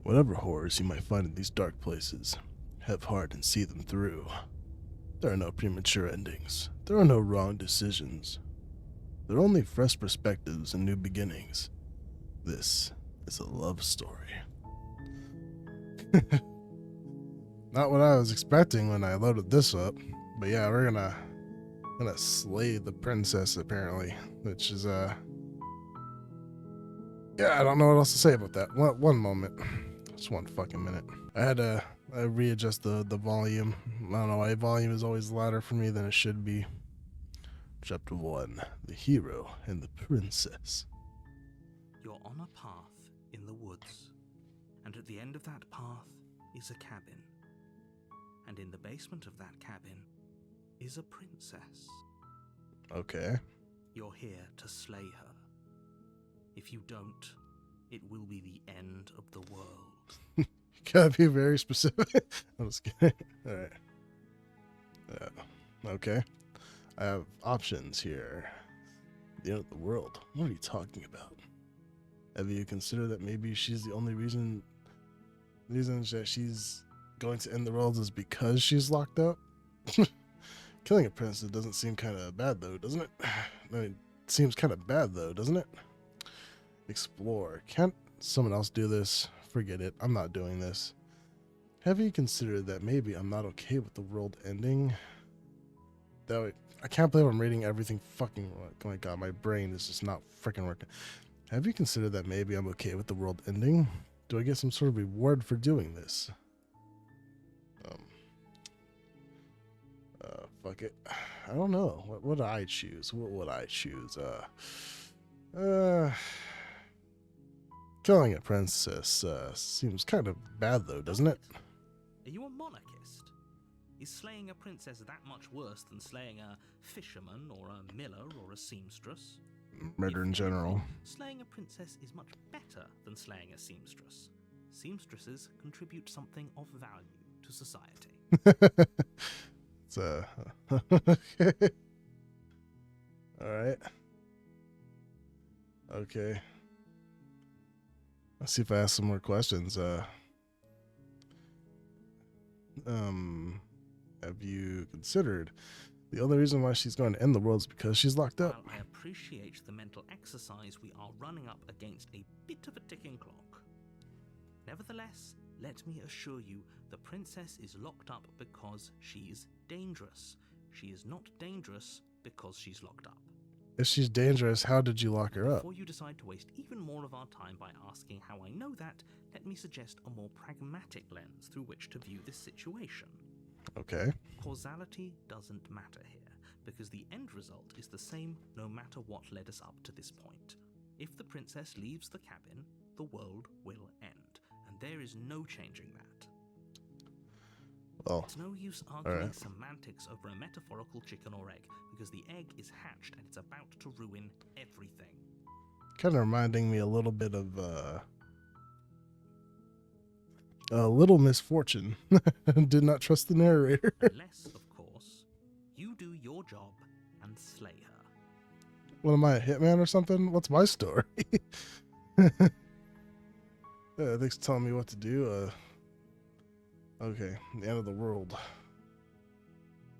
Whatever horrors you might find in these dark places, have heart and see them through. There are no premature endings. There are no wrong decisions. There are only fresh perspectives and new beginnings. This is a love story. Not what I was expecting when I loaded this up, but yeah, we're gonna slay the princess apparently, which is yeah, I don't know what else to say about that. One moment, just one fucking minute. I had to readjust the volume. I don't know why volume is always louder for me than it should be. Chapter 1: The Hero and the Princess. You're on a path in the woods, and at the end of that path is a cabin. And in the basement of that cabin is a princess. Okay. You're here to slay her. If you don't, it will be the end of the world. You gotta be very specific. I'm just kidding. Alright. Okay. I have options here. The end of the world. What are you talking about? Have you considered that maybe she's the only reason that she's going to end the world is because she's locked up? Killing a princess doesn't seem kind of bad though, doesn't it? I mean, it seems kind of bad though, doesn't it? Explore. Can't someone else do this? Forget it. I'm not doing this. Have you considered that maybe I'm not okay with the world ending? That way, I can't believe I'm reading everything fucking. Oh my god, my brain is just not freaking working. Have you considered that maybe I'm okay with the world ending? Do I get some sort of reward for doing this? Fuck it. I don't know. What would I choose? What would I choose? Killing a princess seems kind of bad though, doesn't it? Are you a monarchist? Is slaying a princess that much worse than slaying a fisherman or a miller or a seamstress? Murder in If general. anything, slaying a princess is much better than slaying a seamstress. Seamstresses contribute something of value to society. It's okay. All right. Okay. Let's see if I ask some more questions. Have you considered the only reason why she's going to end the world is because she's locked up? While I appreciate the mental exercise, we are running up against a bit of a ticking clock. Nevertheless, let me assure you, the princess is locked up because she's dangerous. She is not dangerous because she's locked up. If she's dangerous, how did you lock her up? Before you decide to waste even more of our time by asking how I know that, let me suggest a more pragmatic lens through which to view this situation. Okay. Causality doesn't matter here, because the end result is the same no matter what led us up to this point. If the princess leaves the cabin, the world will end, and there is no changing that. Well, It's no use arguing semantics over a metaphorical chicken or egg, because the egg is hatched and it's about to ruin everything. kind of reminding me a little bit of a Little Misfortune. Did not trust the narrator. Unless, of course, you do your job and slay her. What am I, a hitman or something? What's my story? Thanks for telling me what to do. Okay, the end of the world.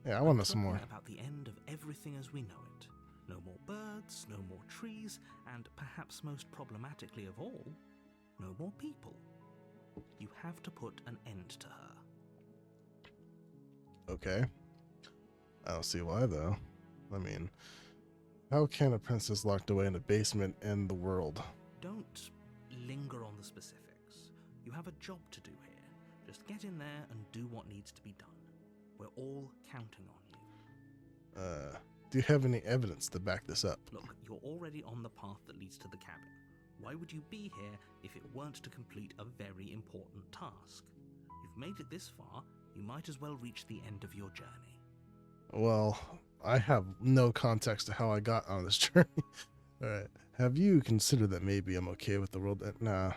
Yeah, I want to know some more. About the end of everything as we know it. No more birds, no more trees, and perhaps most problematically of all, no more people. You have to put an end to her. Okay. I don't see why, though. I mean, how can a princess locked away in a basement end the world? Don't linger on the specifics. You have a job to do here. Just get in there and do what needs to be done. We're all counting on you. Do you have any evidence to back this up? Look, you're already on the path that leads to the cabin. Why would you be here if it weren't to complete a very important task? You've made it this far, you might as well reach the end of your journey. Well, I have no context to how I got on this journey. Alright. Have you considered that maybe I'm okay with the world? Nah.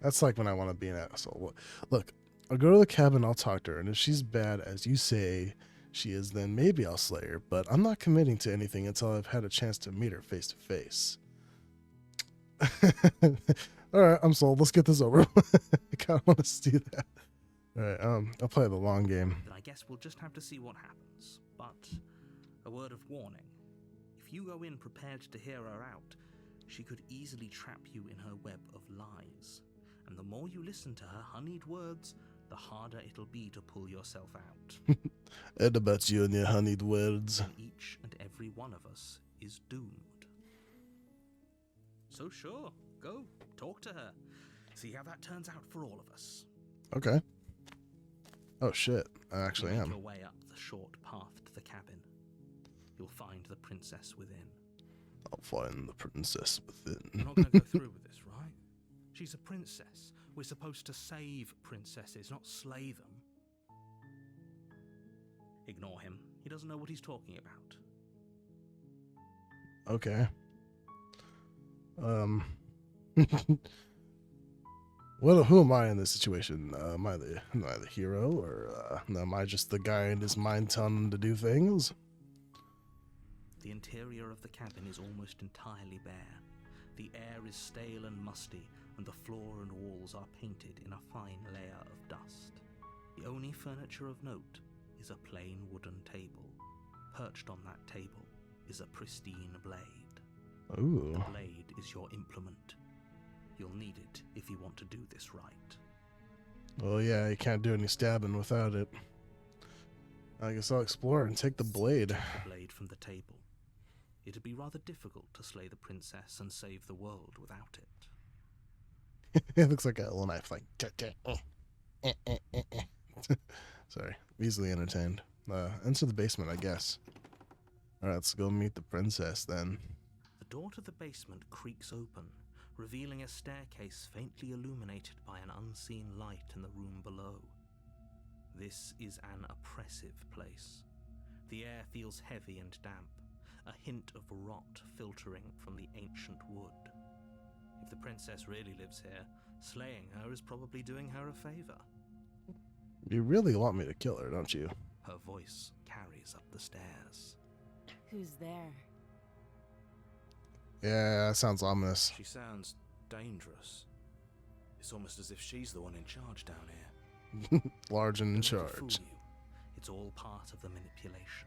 That's like when I want to be an asshole. Look, I'll go to the cabin, I'll talk to her, and if she's bad as you say she is, then maybe I'll slay her, but I'm not committing to anything until I've had a chance to meet her face to face. All right, I'm sold. Let's get this over. I kind of want to do that. All right, I'll play the long game. Then I guess we'll just have to see what happens. But a word of warning. If you go in prepared to hear her out, she could easily trap you in her web of lies. And the more you listen to her honeyed words, the harder it'll be to pull yourself out. And about you and your honeyed words. And each and every one of us is doomed. So sure, go, talk to her. See how that turns out for all of us. Okay. Oh shit, I actually you am. make your way up the short path to the cabin. You'll find the princess within. I'll find the princess within. You're not going to go through with this, right? She's a princess. We're supposed to save princesses, not slay them. Ignore him. He doesn't know what he's talking about. Okay. Well, who am I in this situation? Am I the hero, or am I just the guy in his mind telling him to do things? The interior of the cabin is almost entirely bare. The air is stale and musty, and the floor and walls are painted in a fine layer of dust. The only furniture of note is a plain wooden table. Perched on that table is a pristine blade. Ooh. The blade is your implement. You'll need it if you want to do this right. Well, yeah, you can't do any stabbing without it. I guess I'll explore and take the blade. Take the blade from the table. It'd be rather difficult to slay the princess and save the world without it. It looks like a little knife, like. Sorry, easily entertained. Into the basement, I guess. All right, let's go meet the princess then. The door to the basement creaks open, revealing a staircase faintly illuminated by an unseen light in the room below. This is an oppressive place. The air feels heavy and damp, a hint of rot filtering from the ancient wood. If the princess really lives here, slaying her is probably doing her a favor. You really want me to kill her, don't you? Her voice carries up the stairs. Who's there? Yeah, sounds ominous. She sounds dangerous. It's almost as if she's the one in charge down here. Large and in Don't let it charge. fool you. It's all part of the manipulation.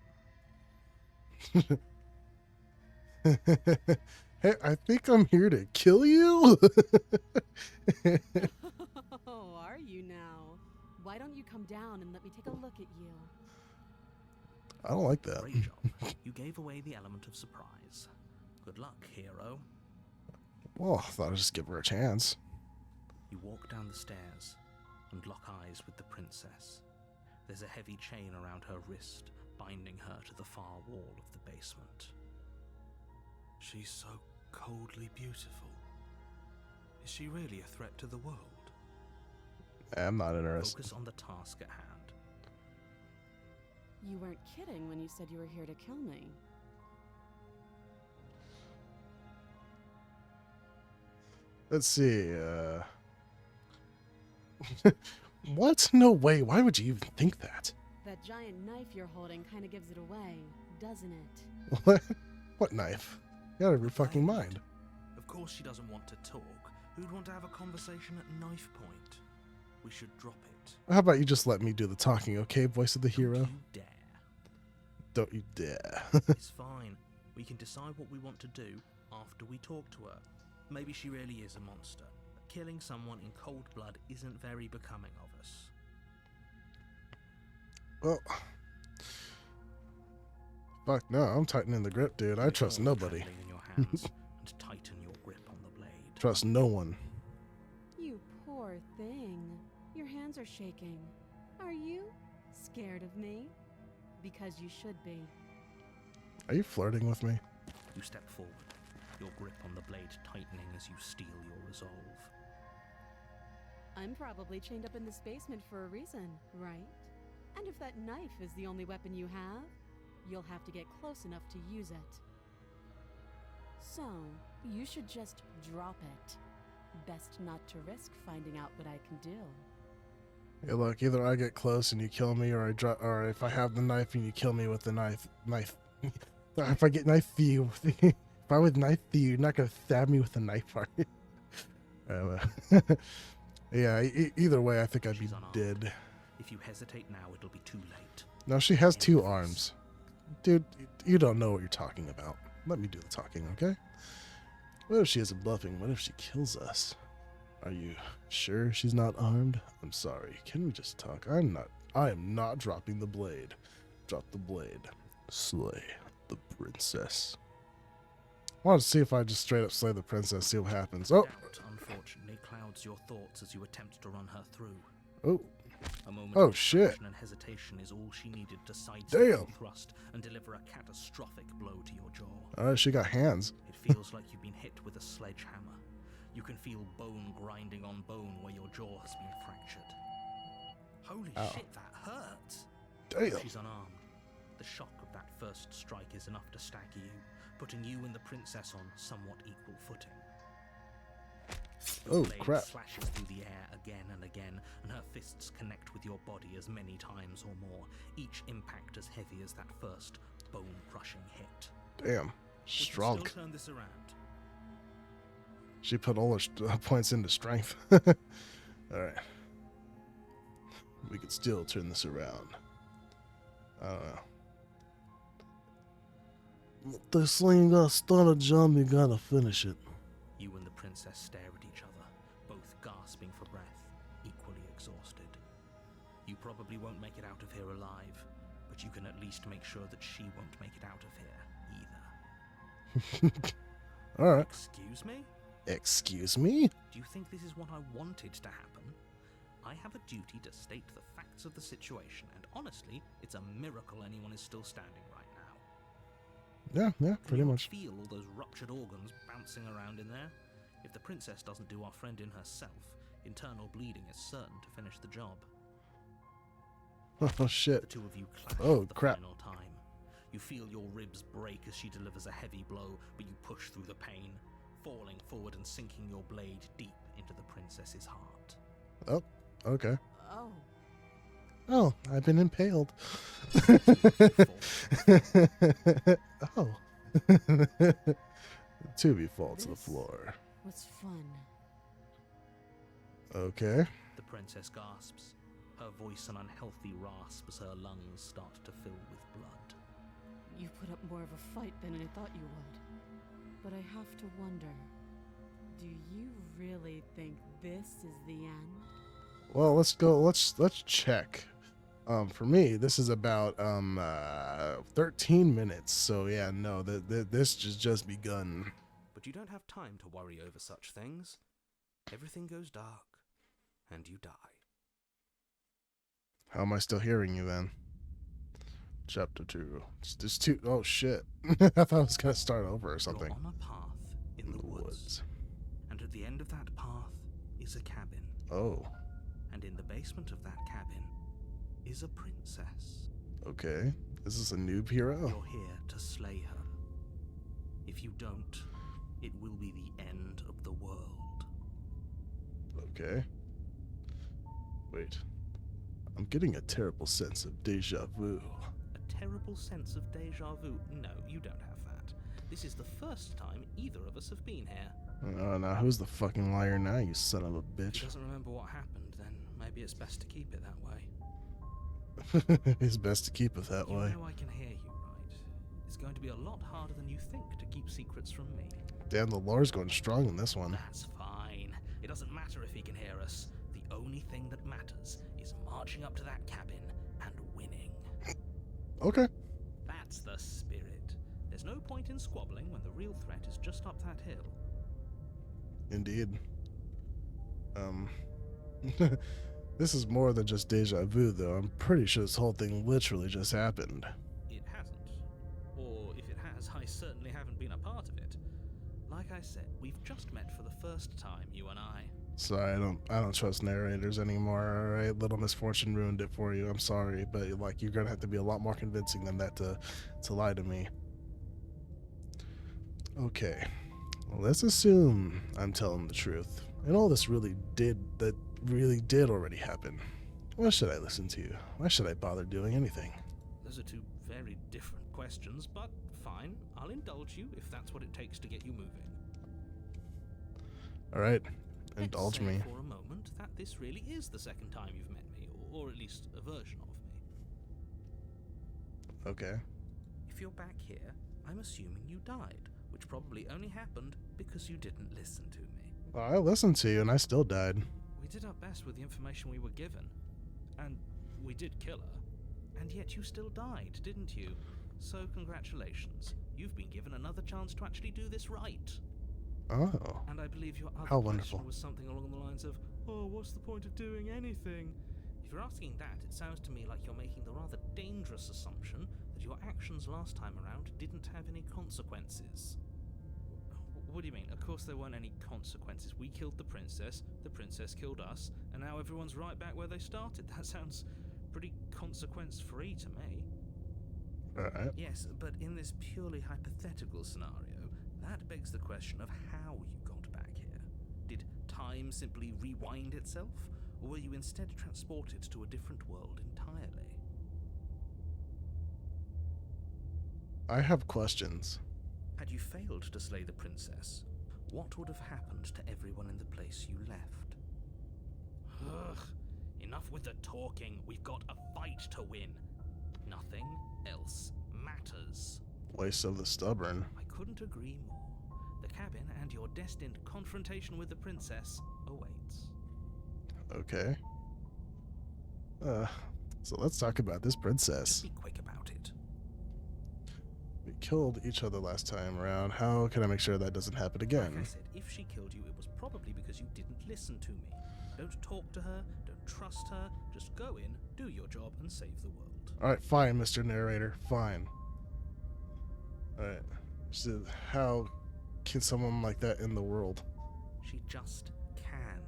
Hey, I think I'm here to kill you. Oh, are you now? Why don't you come down and let me take a look at you? I don't like that. Great job. You gave away the element of surprise. Good luck, hero. Well, I thought I'd just give her a chance. You walk down the stairs and lock eyes with the princess. There's a heavy chain around her wrist, binding her to the far wall of the basement. She's so coldly beautiful. Is she really a threat to the world? I'm not interested. Focus on the task at hand. You weren't kidding when you said you were here to kill me. Let's see, what? No way. Why would you even think that? That giant knife you're holding kind of gives it away, doesn't it? What? What knife? You're out of your fucking mind. Of course she doesn't want to talk. Who'd want to have a conversation at knife point? We should drop it. How about you just let me do the talking, okay, voice of the hero? Don't you dare. Don't you dare. It's fine. We can decide what we want to do after we talk to her. Maybe she really is a monster. But killing someone in cold blood isn't very becoming of us. Well, fuck no, I'm tightening the grip, dude. I trust Hold nobody. trembling in your hands and tighten your grip on the blade. Trust no one. You poor thing. Your hands are shaking. Are you scared of me? Because you should be. Are you flirting with me? You step forward, your grip on the blade tightening as you steel your resolve. I'm probably chained up in this basement for a reason, right? And if that knife is the only weapon you have, you'll have to get close enough to use it. So, you should just drop it. Best not to risk finding out what I can do. Hey, look, either I get close and you kill me, or I drop, or if I have the knife and you kill me with the knife. If I get knife you, if I would knife you, you're not gonna stab me with a knife, are you? Yeah, either way, I think I'd be She's unarmed. dead. If you hesitate now, it'll be too late. No, she has End 2 this. arms. Dude, you don't know what you're talking about. Let me do the talking, okay? What if she isn't bluffing? What if she kills us? Are you sure she's not armed? I'm sorry. Can we just talk? I am not dropping the blade. Drop the blade. Slay the princess. I want to see if I just straight up slay the princess, see what happens. Oh! Doubt, unfortunately, clouds your thoughts as you attempt to run her through. Oh. A moment Oh, of shit. distraction and hesitation is all she needed to sidestep Damn. your thrust and deliver a catastrophic blow to your jaw. Alright, she got hands. It feels like you've been hit with a sledgehammer. You can feel bone grinding on bone where your jaw has been fractured. Holy Ow. shit, that hurts! Damn. She's unarmed. The shock of that first strike is enough to stagger you, putting you and the princess on somewhat equal footing. Your Oh, blade crap. slashes through the air again and again, and her fists connect with your body as many times or more, each impact as heavy as that first bone-crushing hit. Damn. We Strong. can still turn this around. She put all her points into strength. Alright. We could still turn this around. I don't know. The sling got started, John. You gotta finish it. You and the princess stare at each other, both gasping for breath, equally exhausted. You probably won't make it out of here alive, but you can at least make sure that she won't make it out of here either. Alright. Excuse me? Excuse me? Do you think this is what I wanted to happen? I have a duty to state the facts of the situation, and honestly, it's a miracle anyone is still standing right now. Yeah, Can pretty you much. feel all those ruptured organs bouncing around in there? If the princess doesn't do our friend in herself, internal bleeding is certain to finish the job. Oh, The shit. two of you clash Oh, for the crap. final time. You feel your ribs break as she delivers a heavy blow, but you push through the pain, falling forward and sinking your blade deep into the princess's heart. Oh, okay. Oh, Oh, I've been impaled. Oh. Tubi fall to the This- floor. what's fun? Okay. The princess gasps, her voice an unhealthy rasp as her lungs start to fill with blood. You put up more of a fight than I thought you would. But I have to wonder, do you really think this is the end? Well, let's go. Let's check. For me, this is about 13 minutes. So yeah, no, this just begun. But you don't have time to worry over such things. Everything goes dark, and you die. How am I still hearing you then? Chapter 2. There's 2. Oh shit! I thought I was gonna start over or something. You're on a path in the woods, and at the end of that path is a cabin. Oh, And in the basement of that cabin is a princess. okay. Is this a noob hero? You're here to slay her. If you don't, it will be the end of the world. Okay. Wait. I'm getting a terrible sense of deja vu. A terrible sense of deja vu. No, you don't have that. This is the first time either of us have been here. Oh, now who's the fucking liar now, you son of a If bitch? he doesn't remember what happened, then maybe it's best to keep it that way. It's best to keep it that You way. know I can hear you, right? It's going to be a lot harder than you think to keep secrets from me. Damn, the lore's going strong in this one. That's fine. It doesn't matter if he can hear us. The only thing that matters is marching up to that cabin and winning. Okay. That's the spirit. There's no point in squabbling when the real threat is just up that hill. Indeed. This is more than just deja vu, though. I'm pretty sure this whole thing literally just happened. It hasn't. Or if it has, I certainly haven't been a part of it. Like I said, we've just met for the first time, you and I. Sorry, I don't trust narrators anymore. All right, Little Misfortune ruined it for you. I'm sorry, but like you're gonna have to be a lot more convincing than that to lie to me. Okay, well, let's assume I'm telling the truth, and all this really did already happen. What should I listen to? Why should I bother doing anything? Those are two very different questions, but fine. I'll indulge you if that's what it takes to get you moving. All right, indulge Let's say me. for a moment that this really is the second time you've met me, or at least a version of me. Okay. If you're back here, I'm assuming you died, which probably only happened because you didn't listen to me. Well, I listened to you and I still died. We did our best with the information we were given, and we did kill her, and yet you still died, didn't you? So congratulations, you've been given another chance to actually do this right. Oh. And I believe your other How question wonderful. was something along the lines of, oh, what's the point of doing anything? If you're asking that, it sounds to me like you're making the rather dangerous assumption that your actions last time around didn't have any consequences. What do you mean? Of course there weren't any consequences. We killed the princess killed us, and now everyone's right back where they started. That sounds pretty consequence-free to me. Alright. Yes, but in this purely hypothetical scenario, that begs the question of how you got back here. Did time simply rewind itself, or were you instead transported to a different world entirely? I have questions. Had you failed to slay the princess, what would have happened to everyone in the place you left? Ugh, enough with the talking. We've got a fight to win. Nothing else matters. Voice of the stubborn. I couldn't agree more. The cabin and your destined confrontation with the princess awaits. Okay. So let's talk about this princess. Just be quick about it. We killed each other last time around. How can I make sure that doesn't happen again? Like I said, if she killed you, it was probably because you didn't listen to me. Don't talk to her, don't trust her, just go in, do your job, and save the world. Alright, fine, Mr. Narrator. Fine. Alright. So how can someone like that in the world? She just can.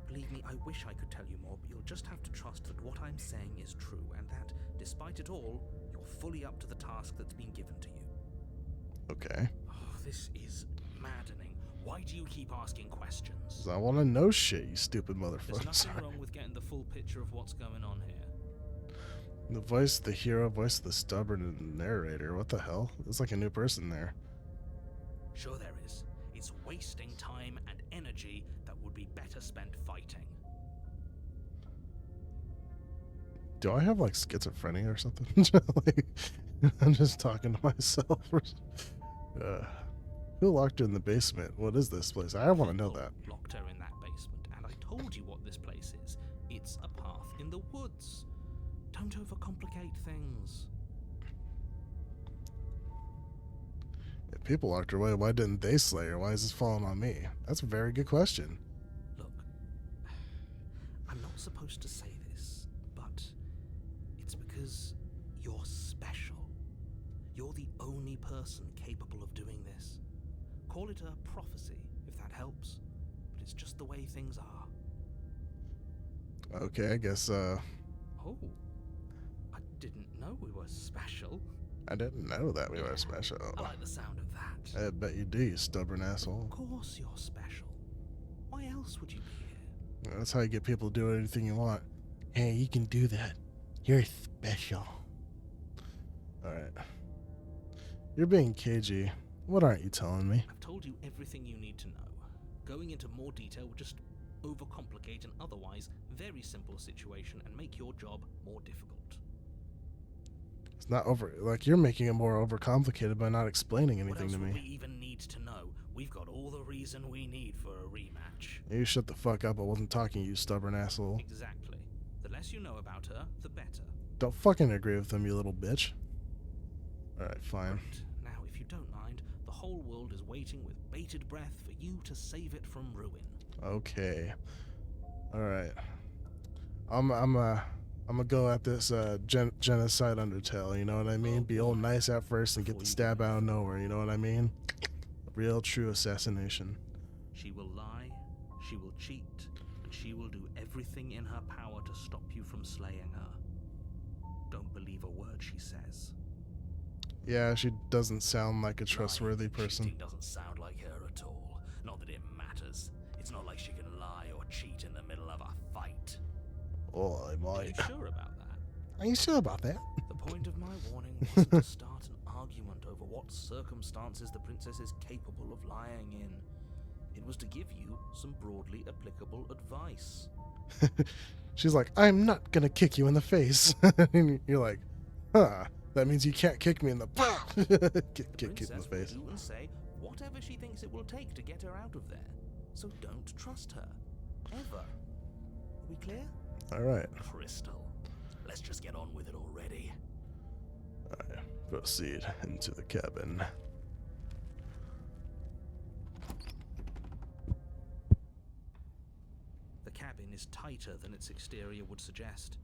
Believe me, I wish I could tell you more, but you'll just have to trust that what I'm saying is true, and that, despite it all, you're fully up to the task that's been given to you. Okay. Oh, this is maddening. Why do you keep asking questions? 'Cause I want to know shit, you stupid There's motherfucker. nothing Sorry. wrong with getting the full picture of what's going on here. The voice of the hero, voice of the stubborn, and narrator. What the hell? There's like a new person there. Sure there is. It's wasting time and energy that would be better spent fighting. Do I have like schizophrenia or something? Like, I'm just talking to myself. Who locked her in the basement? What is this place? I want to know that. Locked her in that basement, and I told you what this place is. It's a path in the woods. Don't overcomplicate things. If people locked her away, why didn't they slay her? Why is this falling on me? That's a very good question. Look, I'm not supposed to say this, but it's because you're special. You're the only person capable of doing this. Call it a prophecy, if that helps, but it's just the way things are. Okay, I guess, Oh, I didn't know we were special. I didn't know that we were special. I like the sound of that. I bet you do, you stubborn asshole. Of course you're special. Why else would you be here? That's how you get people to do anything you want. Hey, you can do that. You're special. Alright. You're being cagey. What aren't you telling me? I've told you everything you need to know. Going into more detail would just overcomplicate an otherwise very simple situation and make your job more difficult. It's not over. Like, you're making it more overcomplicated by not explaining What anything else to would me. we even need to know? We've got all the reason we need for a rematch. You shut the fuck up. I wasn't talking, you stubborn asshole. Exactly. The less you know about her, the better. Don't fucking agree with them, you little bitch. Alright, fine. Right. Now, if you don't mind, the whole world is waiting with bated breath for you to save it from ruin. Okay. Alright. I'm gonna go at this genocide undertale, you know what I mean? Be all nice at first and get the stab out of nowhere, you know what I mean? Real true assassination. She will lie, she will cheat, and she will do everything in her power to stop you from slaying her. Don't believe a word she says. Yeah, she doesn't sound like a trustworthy Lying and person. cheating doesn't sound like her at all. Not that it matters. It's not like she can lie or cheat in the middle of a fight. Oh, I Are you might. sure about that? Are you sure about that? The point of my warning wasn't to start an argument over what circumstances the princess is capable of lying in. It was to give you some broadly applicable advice. She's like, I'm not gonna kick you in the face. And you're like, huh, that means you can't kick me in the kick in the Princess face. will do and say whatever she thinks it will take to get her out of there. So don't trust her. Ever. Are we clear? Alright. Crystal. Let's just get on with it already. Alright. Proceed into the cabin. The cabin is tighter than its exterior would suggest.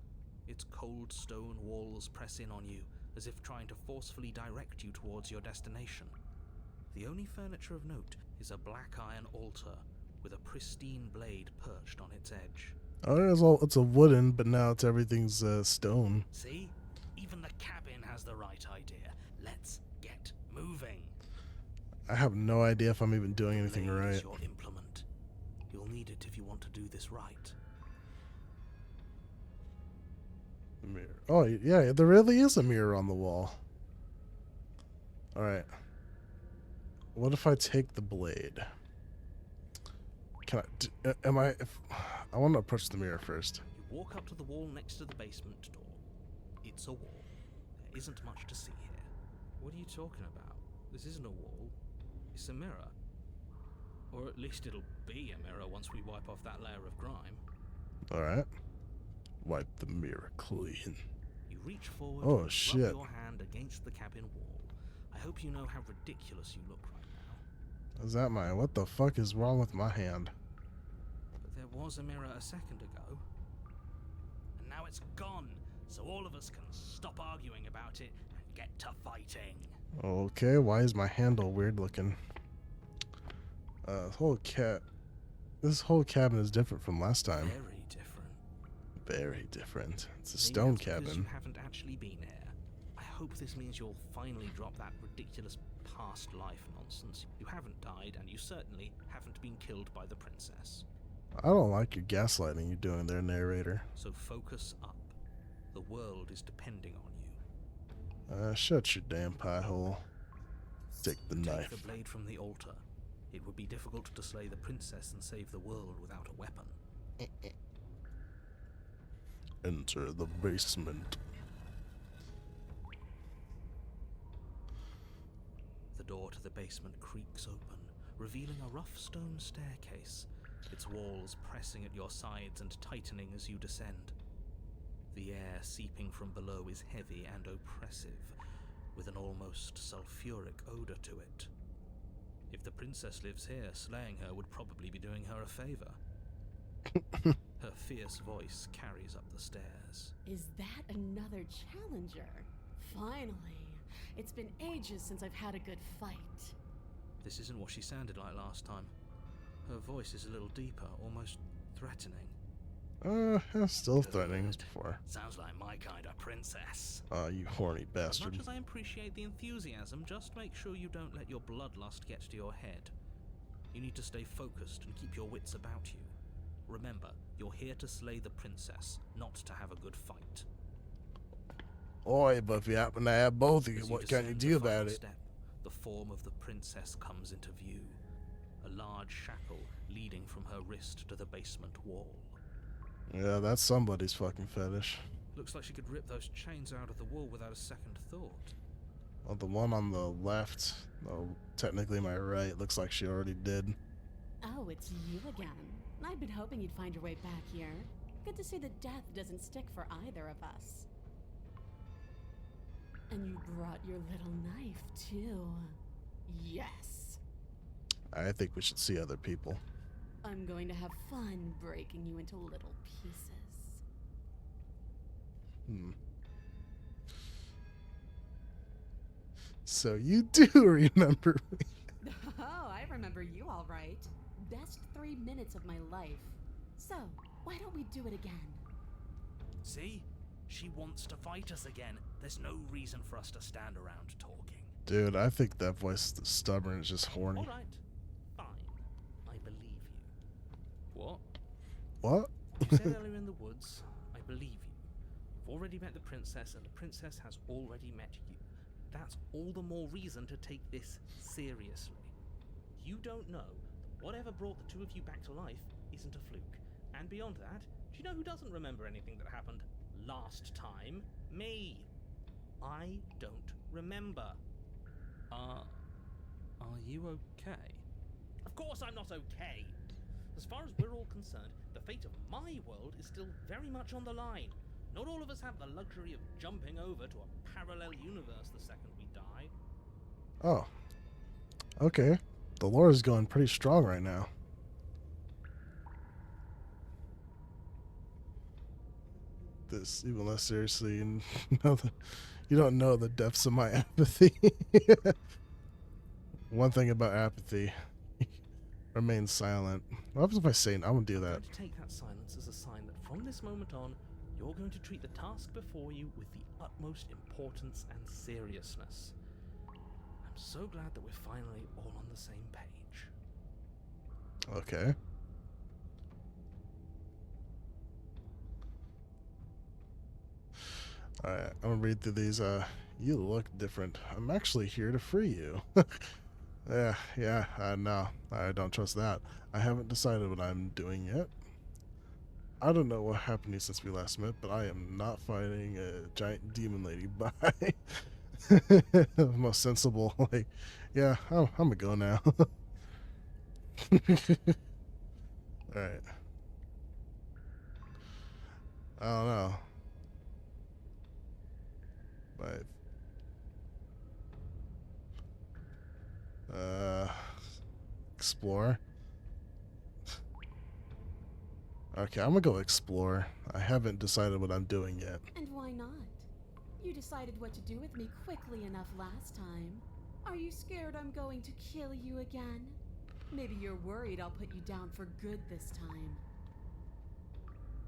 Its cold stone walls press in on you, as if trying to forcefully direct you towards your destination. The only furniture of note is a black iron altar with a pristine blade perched on its edge. Oh, it's a wooden, but now it's everything's stone. See? Even the cabin has the right idea. Let's get moving. I have no idea if I'm even doing anything Blade right. is your implement. You'll need it if you want to do this right. The mirror. Oh, yeah, there really is a mirror on the wall. Alright. What if I take the blade? Can I... I want to approach the mirror first. You walk up to the wall next to the basement door. It's a wall. There isn't much to see here. What are you talking about? This isn't a wall. It's a mirror. Or at least it'll be a mirror once we wipe off that layer of grime. Alright. Wipe the mirror clean. You reach forward Oh, and shit. rub your hand against the cabin wall. I hope you know how ridiculous you look right now. Is that my... What the fuck is wrong with my hand? But there was a mirror a second ago. And now it's gone, so all of us can stop arguing about it and get to fighting. Okay, why is my handle weird looking? This whole cabin is different from last time. Very different. Very different. It's a Maybe stone that's because cabin. You haven't actually been here. I hope this means you'll finally drop that ridiculous past life nonsense. You haven't died, and you certainly haven't been killed by the princess. I don't like your gaslighting you're doing there, narrator. So focus up. The world is depending on you. Shut your damn pie hole. Take the Take knife. the blade from the altar. It would be difficult to slay the princess and save the world without a weapon. Enter the basement. The door to the basement creaks open, revealing a rough stone staircase, its walls pressing at your sides and tightening as you descend. The air seeping from below is heavy and oppressive, with an almost sulfuric odor to it. If the princess lives here, slaying her would probably be doing her a favor. Her fierce voice carries up the stairs. Is that another challenger? Finally. It's been ages since I've had a good fight. This isn't what she sounded like last time. Her voice is a little deeper, almost threatening. Still threatening as before. Sounds like my kind of princess. You horny As bastard. much as I appreciate the enthusiasm, just make sure you don't let your bloodlust get to your head. You need to stay focused and keep your wits about you. Remember, you're here to slay the princess, not to have a good fight. Oi, but if you happen to have both of you, As what can you descend do the about final it? step, the form of the princess comes into view. A large shackle leading from her wrist to the basement wall. Yeah, that's somebody's fucking fetish. Looks like she could rip those chains out of the wall without a second thought. Well, the one on the left, oh, technically my right, looks like she already did. Oh, it's you again. I'd been hoping you'd find your way back here. Good to see that death doesn't stick for either of us. And you brought your little knife, too. Yes. I think we should see other people. I'm going to have fun breaking you into little pieces. So you do remember me. Oh, I remember you all right. Best 3 minutes of my life. So, why don't we do it again? See? She wants to fight us again. There's no reason for us to stand around talking. Dude, I think that voice is stubborn, it's just horny. Alright, fine. I believe you. What? What? You said earlier in the woods, I believe you. You've already met the princess, and the princess has already met you. That's all the more reason to take this seriously. You don't know, the whatever brought the two of you back to life isn't a fluke. And beyond that, do you know who doesn't remember anything that happened last time? Me. I don't remember. Are you okay? Of course I'm not okay. As far as we're all concerned, the fate of my world is still very much on the line. Not all of us have the luxury of jumping over to a parallel universe the second we die. Oh. Okay. The lore is going pretty strong right now. This even less seriously, and you don't know the depths of my apathy. One thing about apathy, remain silent. What happens if I say no? I'm gonna do I'm that. going to take that silence as a sign that from this moment on, you're going to treat the task before you with the utmost importance and seriousness. I'm so glad that we're finally all on the same page. Okay. Alright, I'm gonna read through these. You look different. I'm actually here to free you. No, I don't trust that. I haven't decided what I'm doing yet. I don't know what happened to you since we last met, but I am not fighting a giant demon lady. Bye. Most sensible, like, yeah, I'm gonna go now. Alright. I don't know. But explore. Okay, I'm gonna go explore. I haven't decided what I'm doing yet. And why not? You decided what to do with me quickly enough last time. Are you scared I'm going to kill you again? Maybe you're worried I'll put you down for good this time.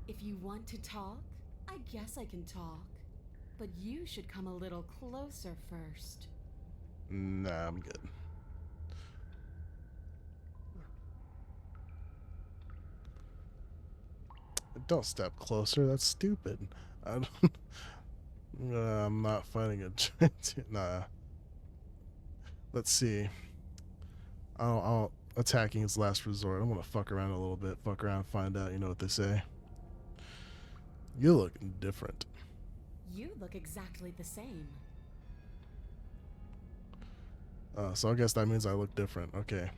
If you want to talk, I guess I can talk. But you should come a little closer first. Nah, I'm good. Don't step closer. That's stupid. I don't. I'm not fighting a giant. Nah. Let's see. I'll attacking is last resort. I'm gonna fuck around a little bit. Fuck around, find out. You know what they say. You look different. You look exactly the same. So I guess that means I look different. Okay.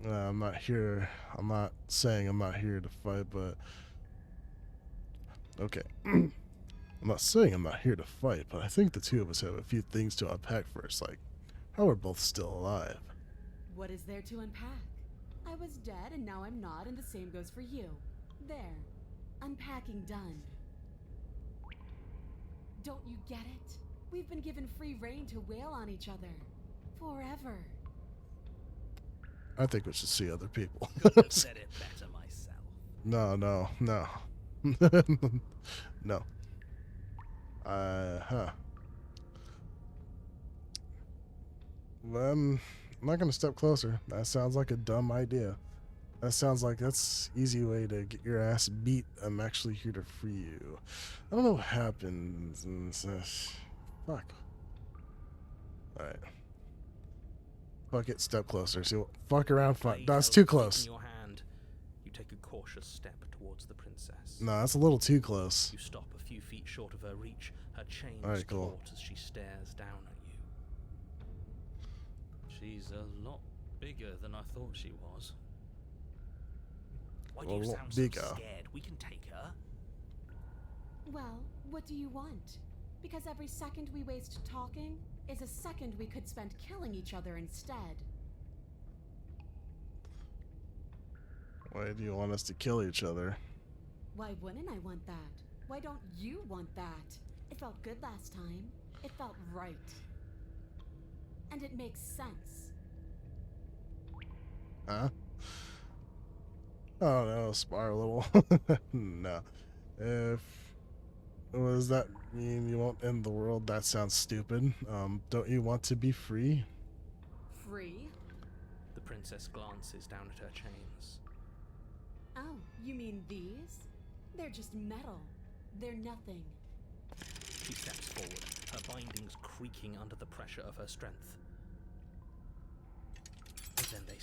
I'm not here. I'm not saying I'm not here to fight, but okay. I'm not saying I'm not here to fight, but I think the two of us have a few things to unpack first, like how we're both still alive. What is there to unpack? I was dead and now I'm not, and the same goes for you. There. Unpacking done. Don't you get it? We've been given free rein to wail on each other. Forever. I think we should see other people. Couldn't have said it better myself. No. No. I'm not gonna step closer. That sounds like a dumb idea. That sounds like that's easy way to get your ass beat. I'm actually here to free you. I don't know what happens. Fuck. Alright. Fuck it, step closer. See what? Fuck around, fuck. Blade That's held too deep close. In your hand, you take a cautious step towards the princess. No, that's a little too close. You stop a few feet short of her reach, her chains Alright, cool. taut as she stares down at you. She's a lot bigger than I thought she was. Why do you A lot sound so bigger. scared? We can take her. Well, what do you want? Because every second we waste talking is a second we could spend killing each other instead. Why do you want us to kill each other? Why wouldn't I want that? Why don't you want that? It felt good last time. It felt right. And it makes sense. Huh? I don't know, spar a little. No. What does that mean? You won't end the world? That sounds stupid. Don't you want to be free? Free? The princess glances down at her chains. Oh, you mean these? They're just metal. They're nothing. She steps forward, her bindings creaking under the pressure of her strength.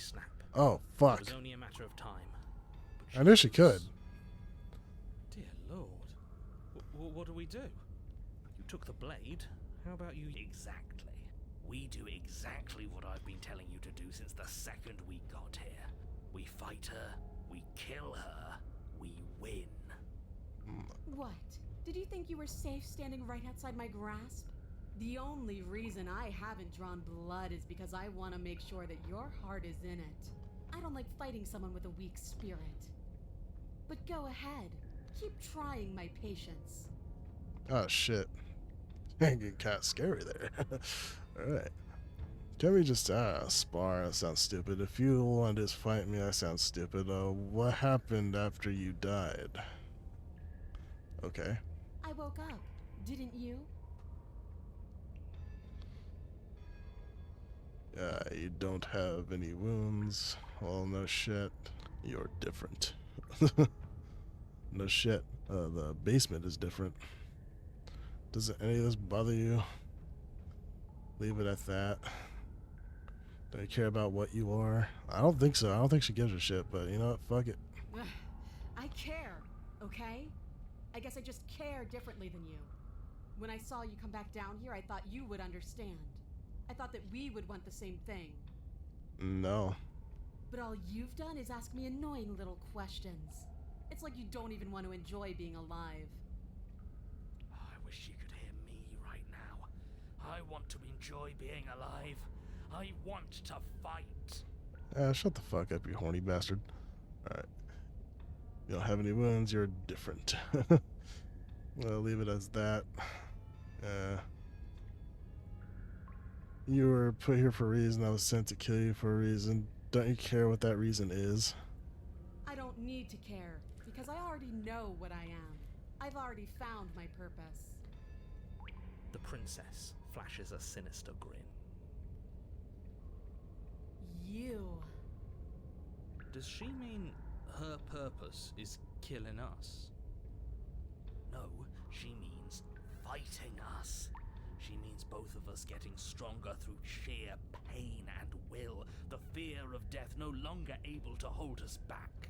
snap. Oh, It fuck. was only a matter of time. I knew she could. Dear Lord. What do we do? You took the blade. How about you... Exactly. We do exactly what I've been telling you to do since the second we got here. We fight her, we kill her, we win. What? Did you think you were safe standing right outside my grasp? The only reason I haven't drawn blood is because I want to make sure that your heart is in it. I don't like fighting someone with a weak spirit. But go ahead. Keep trying my patience. Oh, shit. Getting kind of scary there. Alright. Can we just, spar? That sounds stupid. If you want to just fight me, that sounds stupid. What happened after you died? Okay. I woke up. Didn't you? You don't have any wounds. Well, no shit. You're different. No shit. The basement is different. Doesn't any of this bother you? Leave it at that. Don't you care about what you are? I don't think so. I don't think she gives a shit, but you know what? Fuck it. Ugh, I care, okay? I guess I just care differently than you. When I saw you come back down here, I thought you would understand. I thought that we would want the same thing. No. But all you've done is ask me annoying little questions. It's like you don't even want to enjoy being alive. I wish you could hear me right now. I want to enjoy being alive. I want to fight. Shut the fuck up, you horny bastard. Alright. You don't have any wounds, you're different. I'll leave it as that. You were put here for a reason. I was sent to kill you for a reason. Don't you care what that reason is? I don't need to care, because I already know what I am. I've already found my purpose. The princess flashes a sinister grin. You. Does she mean her purpose is killing us? No, she means fighting us. She means both of us getting stronger through sheer pain and will, the fear of death no longer able to hold us back.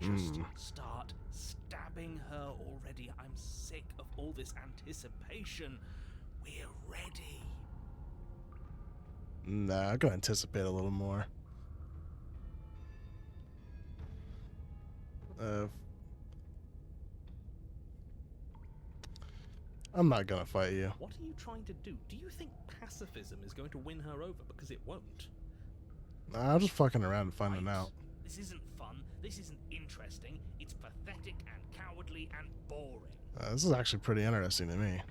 Just start stabbing her already. I'm sick of all this anticipation. We're ready. Nah, I gotta anticipate a little more. I'm not gonna fight you. What are you trying to do? Do you think pacifism is going to win her over? Because it won't. Nah, I'm just fucking around and finding Right. out. This isn't fun. This isn't interesting. It's pathetic and cowardly and boring. This is actually pretty interesting to me.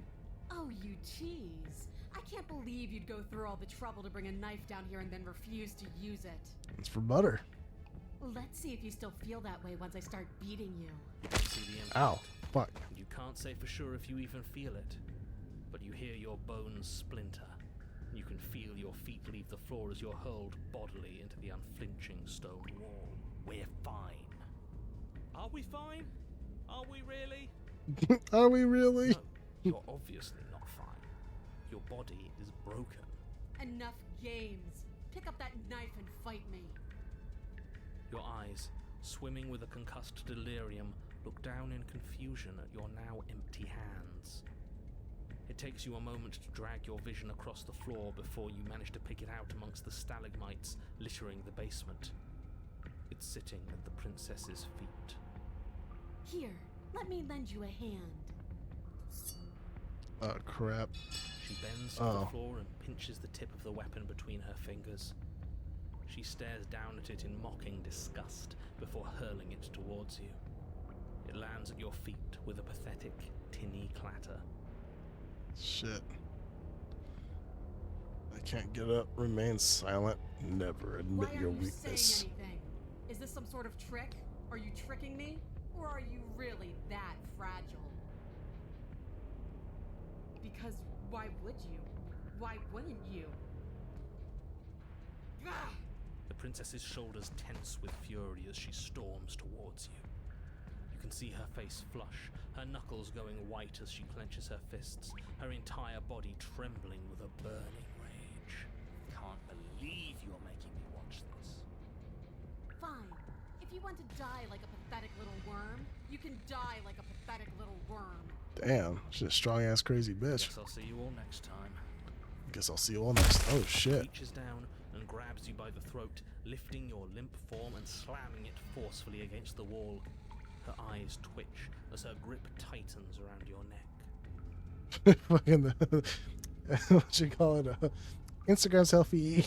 Oh, you tease. I can't believe you'd go through all the trouble to bring a knife down here and then refuse to use it. It's for butter. Let's see if you still feel that way once I start beating you. You can see the impact. Ow. Fuck. And you can't say for sure if you even feel it. But you hear your bones splinter. You can feel your feet leave the floor as you're hurled bodily into the unflinching stone wall. We're fine. Are we fine? Are we really? Are we really? No, you're obviously not fine. Your body is broken. Enough games. Pick up that knife and fight me. Your eyes, swimming with a concussed delirium, look down in confusion at your now empty hands. It takes you a moment to drag your vision across the floor before you manage to pick it out amongst the stalagmites littering the basement. It's sitting at the princess's feet. Here, let me lend you a hand. Oh, crap. She bends to the floor and pinches the tip of the weapon between her fingers. She stares down at it in mocking disgust before hurling it towards you. It lands at your feet with a pathetic, tinny clatter. Shit. I can't get up. Remain silent. Never admit Why your aren't you weakness. saying anything? Is this some sort of trick? Are you tricking me? Or are you really that fragile? Because why would you? Why wouldn't you? Ah! The princess's shoulders tense with fury as she storms towards you. You can see her face flush, her knuckles going white as she clenches her fists, her entire body trembling with a burning rage. Can't believe you're making me watch this. If you want to die like a pathetic little worm, you can die like a pathetic little worm. Damn, she's a strong ass crazy bitch. Guess I'll see you all next time. Guess I'll see you all next. Oh shit. Reaches down and grabs you by the throat, lifting your limp form and slamming it forcefully against the wall. Her eyes twitch as her grip tightens around your neck. Fucking what you call it? Instagram selfie.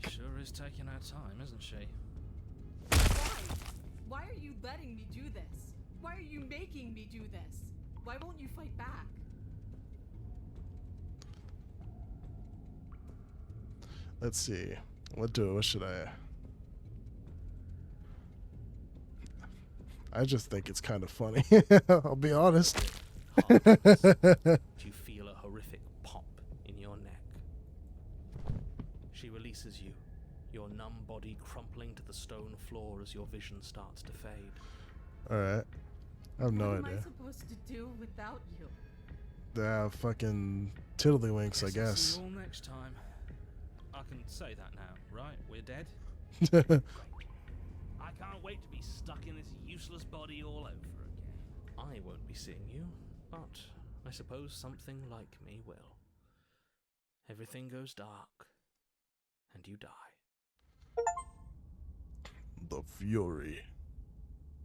She sure is taking her time, isn't she? Why? Why are you letting me do this? Why are you making me do this? Why won't you fight back? Let's see. What should I? I just think it's kind of funny. I'll be honest. You feel a horrific pop in your neck. She releases you, your numb body crumpling to the stone floor as your vision starts to fade. Alright. I have no What am idea. I supposed to do without you? Fucking tiddlywinks, I I'll see guess. you all next time. I can say that now, right? We're dead? I can't wait to be stuck in this useless body all over again. I won't be seeing you, but I suppose something like me will. Everything goes dark, and you die. The Fury.